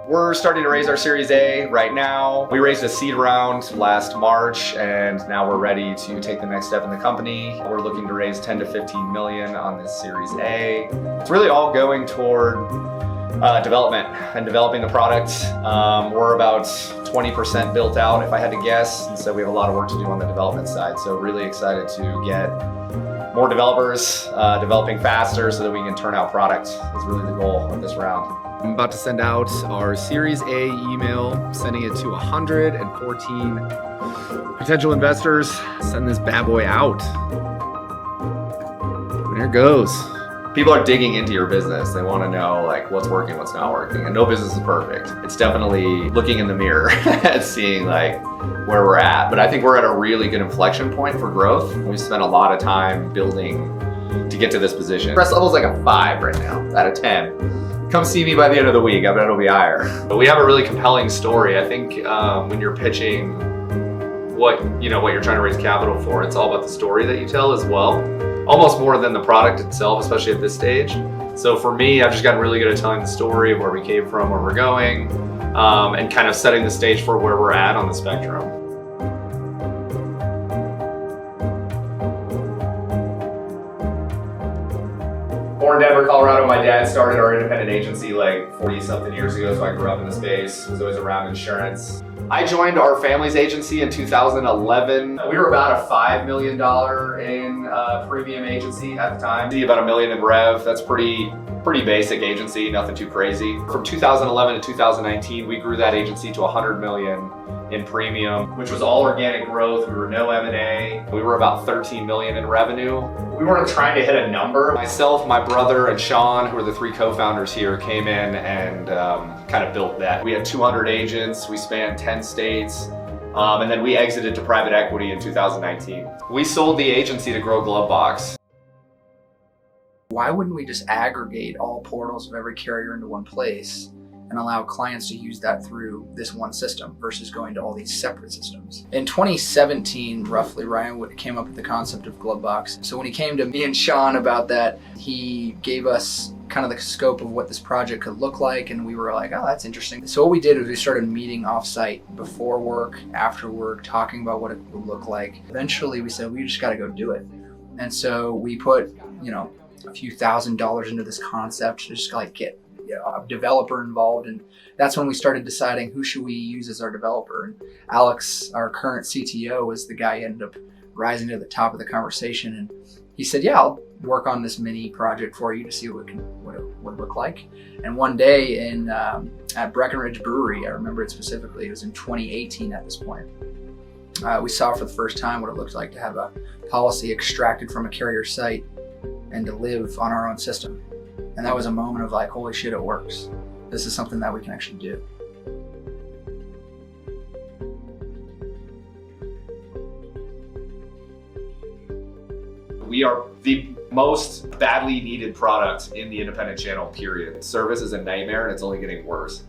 We're starting to raise our Series A right now. We raised a seed round last March, and now we're ready to take the next step in the company. We're looking to raise 10 to 15 million on this Series A. It's really all going toward development and developing the product. We're about 20% built out, if I had to guess, and so we have a lot of work to do on the development side. So really excited to get more developers developing faster so that we can turn out product is really the goal of this round. I'm about to send out our Series A email, sending it to 114 potential investors. Send this bad boy out. There it goes. People are digging into your business. They want to know like what's working, what's not working. And no business is perfect. It's definitely looking in the mirror and seeing like where we're at. But I think we're at a really good inflection point for growth. We've spent a lot of time building to get to this position. Stress level is like a 5 right now out of 10. Come see me by the end of the week. I bet it'll be higher. But we have a really compelling story. I think when you're pitching what you're trying to raise capital for, it's all about the story that you tell as well. Almost more than the product itself, especially at this stage. So for me, I've just gotten really good at telling the story of where we came from, where we're going, and kind of setting the stage for where we're at on the spectrum. Born in Denver, Colorado. My dad started our independent agency like 40-something years ago, so I grew up in the space, was always around insurance. I joined our family's agency in 2011. We were about a $5 million in premium agency at the time. About $1 million in rev. That's pretty basic agency, nothing too crazy. From 2011 to 2019, we grew that agency to $100 million in premium, which was all organic growth. We were no M&A. We were about 13 million in revenue. We weren't trying to hit a number. Myself, my brother, and Sean, who are the 3 co-founders here, came in and kind of built that. We had 200 agents. We spanned 10 states. And then we exited to private equity in 2019. We sold the agency to Glovebox. Why wouldn't we just aggregate all portals of every carrier into one place and allow clients to use that through this one system versus going to all these separate systems? In 2017, roughly, Ryan came up with the concept of Glovebox. So when he came to me and Sean about that, he gave us kind of the scope of what this project could look like, and we were like, oh, that's interesting. So what we did was we started meeting offsite before work, after work, talking about what it would look like. Eventually we said, we just got to go do it. And so we put, a few $1,000s into this concept to just like get a developer involved, and that's when we started deciding who should we use as our developer. And Alex, our current CTO, was the guy who ended up rising to the top of the conversation, and he said, yeah, I'll work on this mini project for you to see what it would look like. And one day at Breckenridge Brewery, I remember it specifically, it was in 2018 at this point, we saw for the first time what it looked like to have a policy extracted from a carrier site and to live on our own system. And that was a moment of like, holy shit, it works. This is something that we can actually do. We are the most badly needed product in the independent channel, period. Service is a nightmare and it's only getting worse.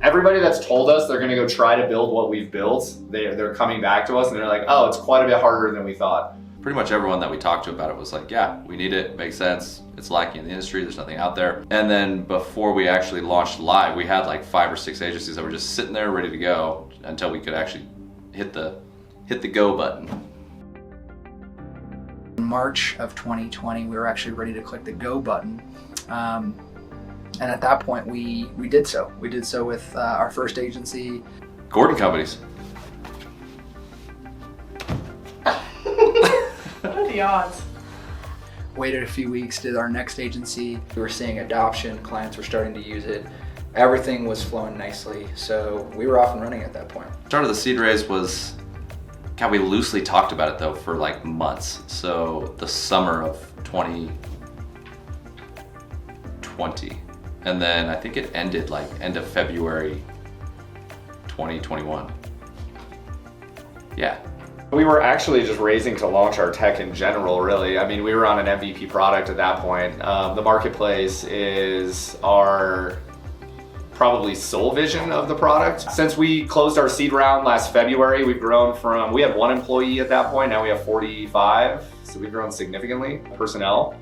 Everybody that's told us they're gonna go try to build what we've built, they're coming back to us and they're like, oh, it's quite a bit harder than we thought. Pretty much everyone that we talked to about it was like, yeah, we need it, makes sense, it's lacking in the industry, there's nothing out there. And then before we actually launched live, we had like 5 or 6 agencies that were just sitting there ready to go until we could actually hit the go button. In March of 2020, we were actually ready to click the go button. And at that point, we did so. We did so with our first agency. Gordon Companies. What are the odds? Waited a few weeks, did our next agency. We were seeing adoption, clients were starting to use it. Everything was flowing nicely, so we were off and running at that point. Start of the seed raise was, God, we loosely talked about it though for like months. So the summer of 2020. And then I think it ended like end of February 2021. Yeah. We were actually just raising to launch our tech in general, really. I mean, we were on an MVP product at that point. The marketplace is our probably sole vision of the product. Since we closed our seed round last February, we've grown from, we had 1 employee at that point, now we have 45. So we've grown significantly, personnel.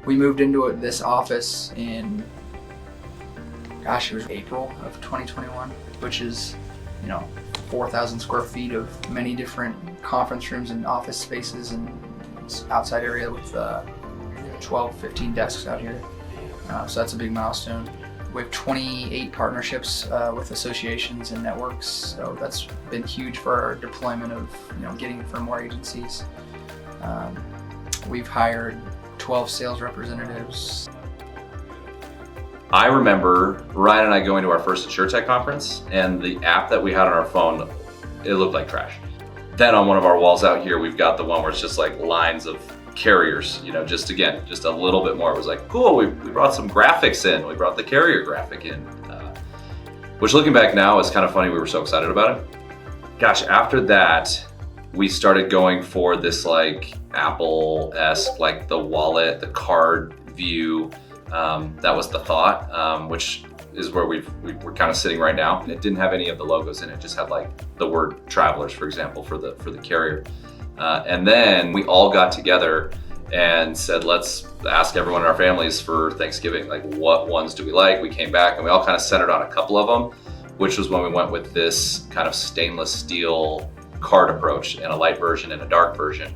We moved into this office in gosh, it was April of 2021, which is, 4,000 square feet of many different conference rooms and office spaces and outside area with 12, 15 desks out here. So that's a big milestone. We have 28 partnerships with associations and networks, so that's been huge for our deployment of getting in front of more agencies. We've hired 12 sales representatives. I remember Ryan and I going to our first InsurTech conference, and the app that we had on our phone, it looked like trash. Then on one of our walls out here, we've got the one where it's just like lines of carriers, just a little bit more. It was like, cool, we brought some graphics in. We brought the carrier graphic in, which looking back now is kind of funny. We were so excited about it. Gosh, after that, we started going for this like Apple-esque, like the wallet, the card view. That was the thought, which is where we're kind of sitting right now. And it didn't have any of the logos in it. It just had like the word Travelers, for example, for the carrier. And then we all got together and said, let's ask everyone in our families for Thanksgiving, like what ones do we like? We came back and we all kind of centered on a couple of them, which was when we went with this kind of stainless steel card approach and a light version and a dark version.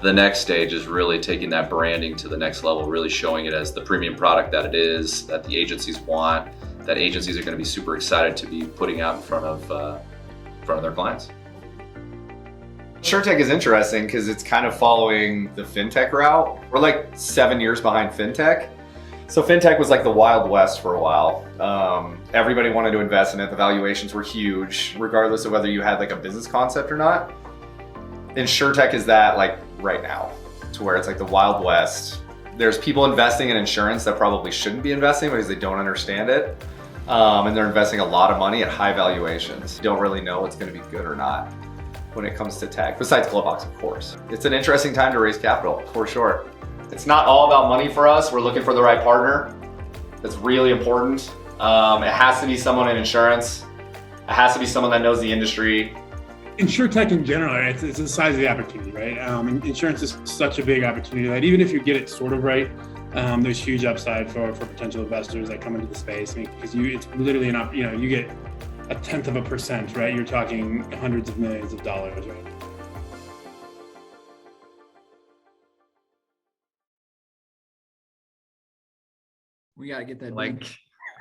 The next stage is really taking that branding to the next level, really showing it as the premium product that it is, that the agencies want, that agencies are going to be super excited to be putting out in front of their clients. InsurTech is interesting because it's kind of following the fintech route. We're like 7 years behind fintech. So fintech was like the Wild West for a while. Everybody wanted to invest in it. The valuations were huge, regardless of whether you had like a business concept or not. InsurTech is that like right now, to where it's like the Wild West. There's people investing in insurance that probably shouldn't be investing because they don't understand it. And they're investing a lot of money at high valuations. Don't really know what's going to be good or not when it comes to tech, besides Glovebox, of course. It's an interesting time to raise capital, for sure. It's not all about money for us. We're looking for the right partner. That's really important. It has to be someone in insurance. It has to be someone that knows the industry. InsurTech in general, it's the size of the opportunity, right? Insurance is such a big opportunity that even if you get it sort of right, there's huge upside for potential investors that come into the space. Because it's literally you get 0.1%, right? You're talking hundreds of millions of dollars, right? We got to get that.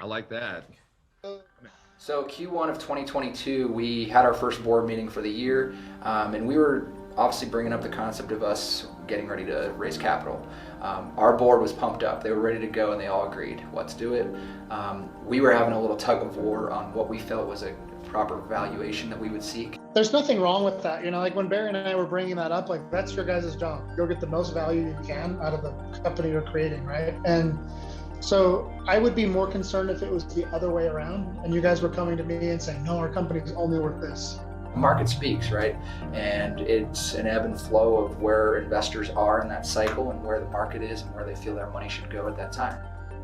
I like that. So Q1 of 2022, we had our first board meeting for the year, and we were obviously bringing up the concept of us getting ready to raise capital. Our board was pumped up. They were ready to go, and they all agreed, let's do it. We were having a little tug of war on what we felt was a proper valuation that we would seek. There's nothing wrong with that. Like when Barry and I were bringing that up, like that's your guys' job. Go get the most value you can out of the company you're creating, right? And so I would be more concerned if it was the other way around and you guys were coming to me and saying, no, our company is only worth this. The market speaks, right? And it's an ebb and flow of where investors are in that cycle and where the market is and where they feel their money should go at that time.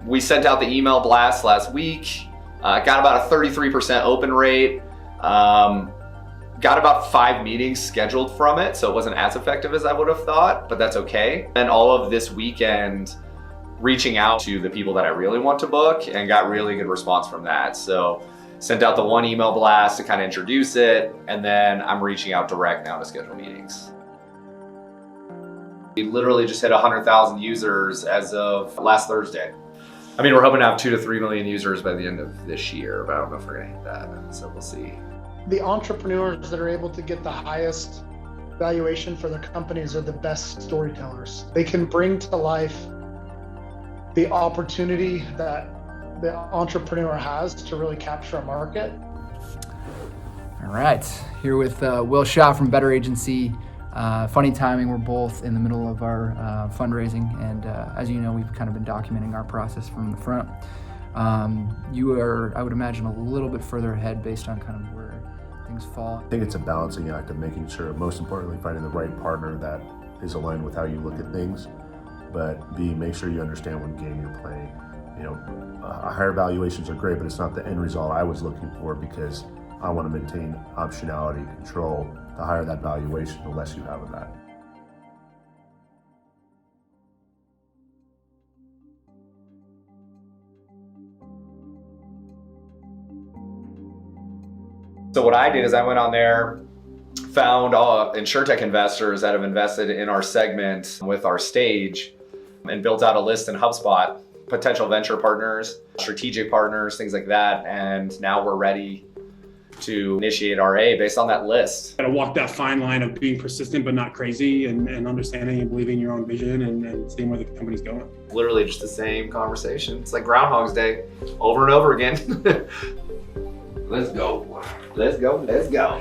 We sent out the email blast last week, got about a 33% open rate, got about 5 meetings scheduled from it, so it wasn't as effective as I would have thought, but that's okay. And all of this weekend, reaching out to the people that I really want to book and got really good response from that. So sent out the one email blast to kind of introduce it, and then I'm reaching out direct now to schedule meetings. We literally just hit 100,000 users as of last Thursday. I mean, we're hoping to have 2 to 3 million users by the end of this year, but I don't know if we're gonna hit that, so we'll see. The entrepreneurs that are able to get the highest valuation for their companies are the best storytellers. They can bring to life the opportunity that the entrepreneur has to really capture a market. All right, here with Will Shaw from Better Agency. Funny timing, we're both in the middle of our fundraising, and as you know, we've kind of been documenting our process from the front. You are, I would imagine, a little bit further ahead based on kind of where things fall. I think it's a balancing act of making sure, most importantly, finding the right partner that is aligned with how you look at things, but B, make sure you understand what game you're playing. Higher valuations are great, but it's not the end result I was looking for, because I want to maintain optionality, control. The higher that valuation, the less you have of that. So what I did is I went on there, found insurtech investors that have invested in our segment with our stage, and built out a list in HubSpot, potential venture partners, strategic partners, things like that. And now we're ready to initiate RA based on that list. Got to walk that fine line of being persistent but not crazy, and understanding and believing in your own vision, and seeing where the company's going. Literally just the same conversation. It's like Groundhogs Day over and over again. Let's go. Let's go. Let's go.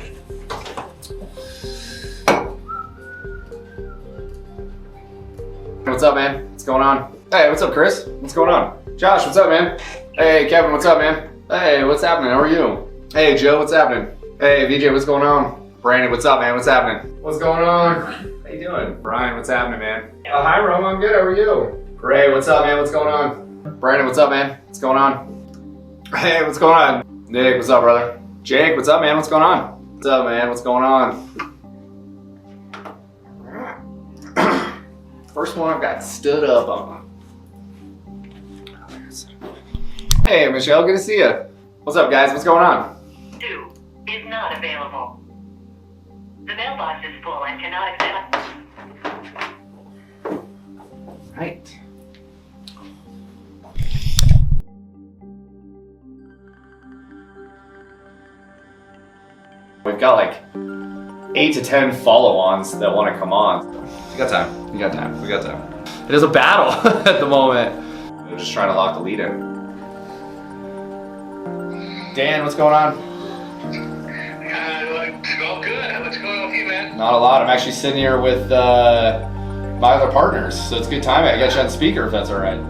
What's up, man? What's going on? Hey, what's up, Chris? What's going on? Josh, what's up, man? Hey, Kevin, what's up, man? Hey, what's happening? How are you? Hey, Joe, what's happening? Hey, VJ, what's going on? Brandon, what's up, man? What's happening? What's going on? How you doing? Brian, what's happening, man? Hi, Rome. I'm good. How are you? Ray, what's up, man? What's going on? Brandon, what's up, man? What's going on? Hey, what's going on? Nick, what's up, brother? Jake, what's up, man? What's going on? What's up, man? What's going on? First one I've got stood up on. Hey, Michelle, good to see you. What's up, guys? What's going on? Two is not available. The mailbox is full and cannot accept. Right. We've got like 8 to 10 follow-ons that want to come on. You got time. You got time. We got time. It is a battle at the moment. We're just trying to lock the lead in. Dan, what's going on? All good. What's going on with you, man? Not a lot. I'm actually sitting here with my other partners, so it's good timing. I got you on speaker if that's all right.